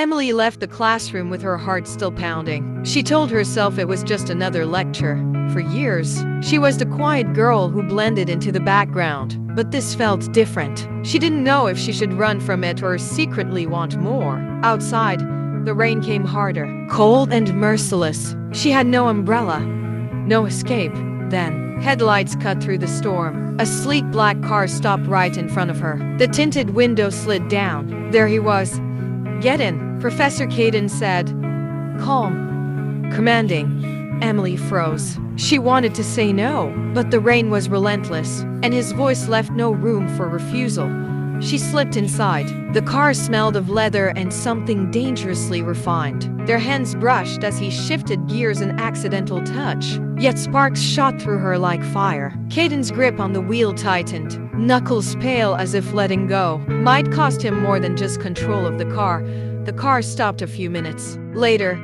Emily left the classroom with her heart still pounding. She told herself it was just another lecture. For years, she was the quiet girl who blended into the background. But this felt different. She didn't know if she should run from it or secretly want more. Outside, the rain came harder, cold and merciless. She had no umbrella, no escape. Then, headlights cut through the storm. A sleek black car stopped right in front of her. The tinted window slid down. There he was. "Get in," Professor Caden said. Calm, commanding. Emily froze. She wanted to say no, but the rain was relentless, and his voice left no room for refusal. She slipped inside. The car smelled of leather and something dangerously refined. Their hands brushed as he shifted gears, an accidental touch. Yet sparks shot through her like fire. Caden's grip on the wheel tightened, knuckles pale as if letting go might cost him more than just control of the car. The car stopped a few minutes later,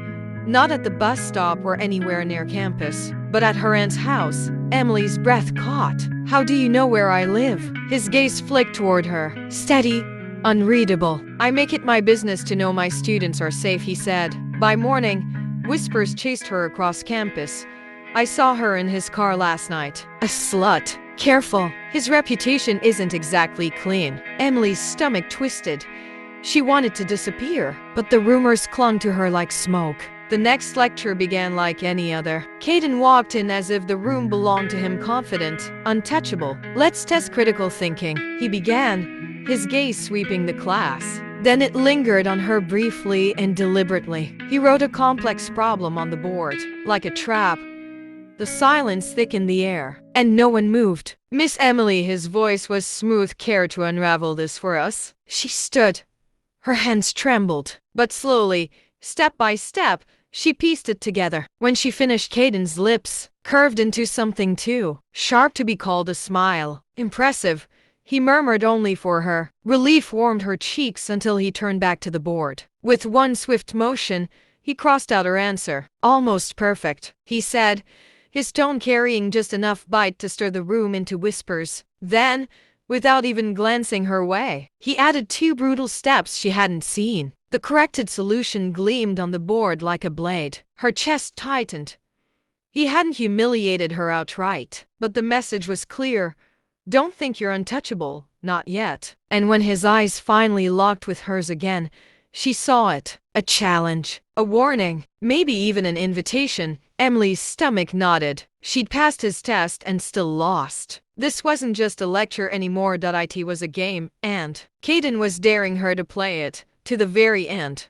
not at the bus stop or anywhere near campus, but at her aunt's house. Emily's breath caught. "How do you know where I live?" His gaze flicked toward her. Steady, unreadable. "I make it my business to know my students are safe," he said. By morning, whispers chased her across campus. "I saw her in his car last night. A slut. Careful. His reputation isn't exactly clean." Emily's stomach twisted. She wanted to disappear, but the rumors clung to her like smoke. The next lecture began like any other. Caden walked in as if the room belonged to him, confident, untouchable. "Let's test critical thinking," he began, his gaze sweeping the class. Then it lingered on her briefly and deliberately. He wrote a complex problem on the board, like a trap. The silence thickened the air, and no one moved. "Miss Emily," his voice was smooth, "care to unravel this for us?" She stood. Her hands trembled, but slowly, step by step, she pieced it together. When she finished, Caden's lips curved into something too sharp to be called a smile. "Impressive," he murmured only for her. Relief warmed her cheeks until he turned back to the board. With one swift motion, he crossed out her answer. "Almost perfect," he said, his tone carrying just enough bite to stir the room into whispers. Then, without even glancing her way, he added 2 brutal steps she hadn't seen. The corrected solution gleamed on the board like a blade. Her chest tightened. He hadn't humiliated her outright, but the message was clear. Don't think you're untouchable, not yet. And when his eyes finally locked with hers again, she saw it. A challenge, a warning, maybe even an invitation. Emily's stomach nodded. She'd passed his test and still lost. This wasn't just a lecture anymore. It was a game, and Caden was daring her to play it to the very end.